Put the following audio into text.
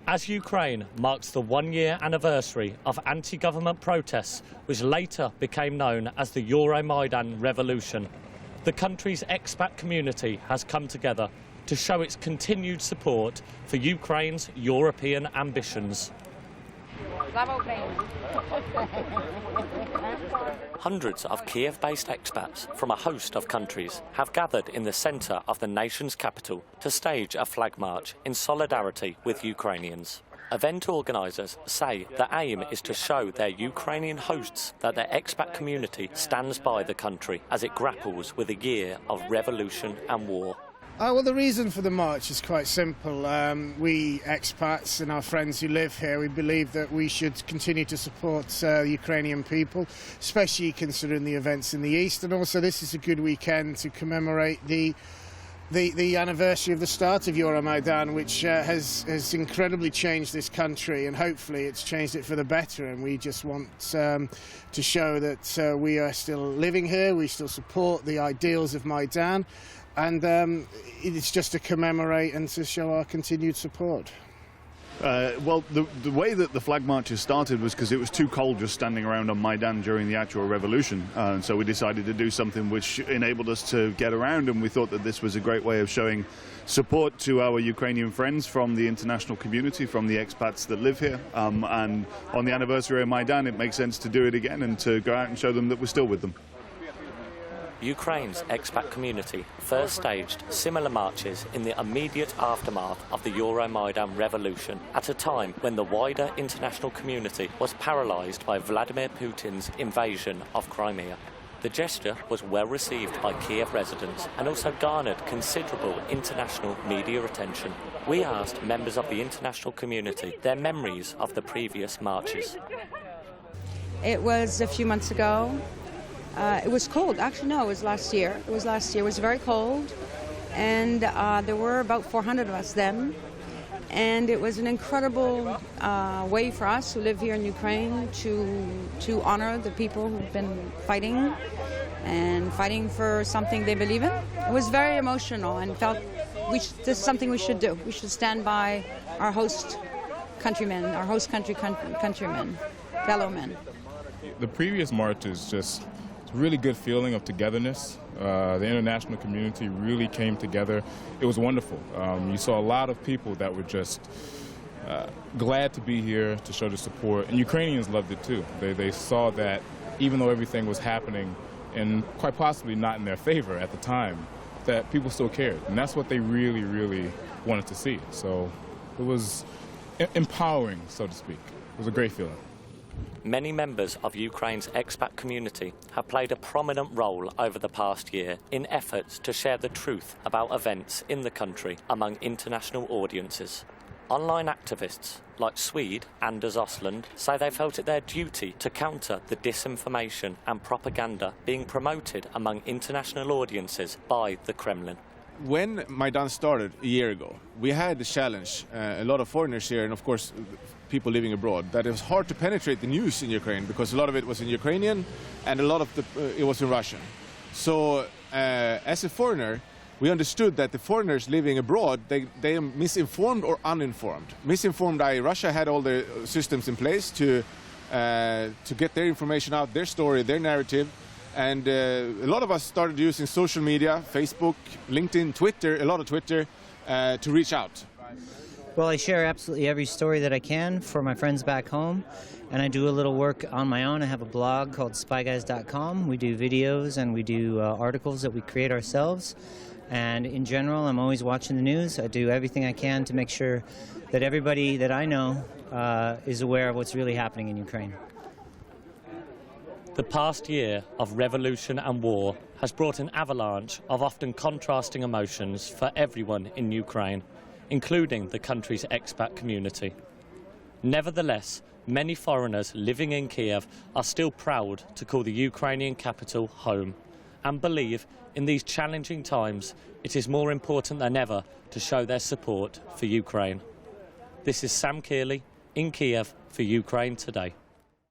As Ukraine marks the one-year anniversary of anti-government protests, which later became known as the Euromaidan Revolution, the country's expat community has come together to show its continued support for Ukraine's European ambitions. Hundreds of Kiev-based expats from a host of countries have gathered in the centre of the nation's capital to stage a flag march in solidarity with Ukrainians. Event organisers say the aim is to show their Ukrainian hosts that their expat community stands by the country as it grapples with a year of revolution and war. Well, the reason for the march is quite simple. We expats and our friends who live here, we believe that we should continue to support the Ukrainian people, especially considering the events in the east. And also this is a good weekend to commemorate the anniversary of the start of Euromaidan, which has incredibly changed this country, and hopefully it's changed it for the better. And we just want to show that we are still living here, we still support the ideals of Maidan, and it's just to commemorate and to show our continued support. Well, the way that the flag marches started was because it was too cold just standing around on Maidan during the actual revolution. And so we decided to do something which enabled us to get around, and we thought that this was a great way of showing support to our Ukrainian friends from the international community, from the expats that live here. And on the anniversary of Maidan, it makes sense to do it again and to go out and show them that we're still with them. Ukraine's expat community first staged similar marches in the immediate aftermath of the Euromaidan Revolution, at a time when the wider international community was paralysed by Vladimir Putin's invasion of Crimea. The gesture was well received by Kyiv residents and also garnered considerable international media attention. We asked members of the international community their memories of the previous marches. It was a few months ago. It was cold. Actually, no, it was last year. It was very cold, and there were about 400 of us then. And it was an incredible way for us who live here in Ukraine to honor the people who've been fighting for something they believe in. It was very emotional, and felt this is something we should do. We should stand by our host countrymen, our host countrymen, fellow men. The previous marches just really good feeling of togetherness. The international community really came together. It was wonderful. You saw a lot of people that were just glad to be here to show the support, and Ukrainians loved it too. They saw that even though everything was happening, and quite possibly not in their favor at the time, that people still cared, and that's what they really, really wanted to see. So it was empowering, so to speak. It was a great feeling. Many members of Ukraine's expat community have played a prominent role over the past year in efforts to share the truth about events in the country among international audiences. Online activists like Swede Anders OSTLUND say they felt it their duty to counter the disinformation and propaganda being promoted among international audiences by the Kremlin. When Maidan started a year ago, we had the challenge, a lot of foreigners here and of course people living abroad, that it was hard to penetrate the news in Ukraine because a lot of it was in Ukrainian and a lot of it was in Russian. So as a foreigner, we understood that the foreigners living abroad, they are misinformed or uninformed. Misinformed, Russia had all the systems in place to get their information out, their story, their narrative. And a lot of us started using social media, Facebook, LinkedIn, Twitter, a lot of Twitter, to reach out. Well, I share absolutely every story that I can for my friends back home, and I do a little work on my own. I have a blog called spyguys.com. We do videos and we do articles that we create ourselves. And in general, I'm always watching the news. I do everything I can to make sure that everybody that I know is aware of what's really happening in Ukraine. The past year of revolution and war has brought an avalanche of often contrasting emotions for everyone in Ukraine, including the country's expat community. Nevertheless, many foreigners living in Kyiv are still proud to call the Ukrainian capital home and believe in these challenging times it is more important than ever to show their support for Ukraine. This is Sam Kearley in Kyiv for Ukraine Today.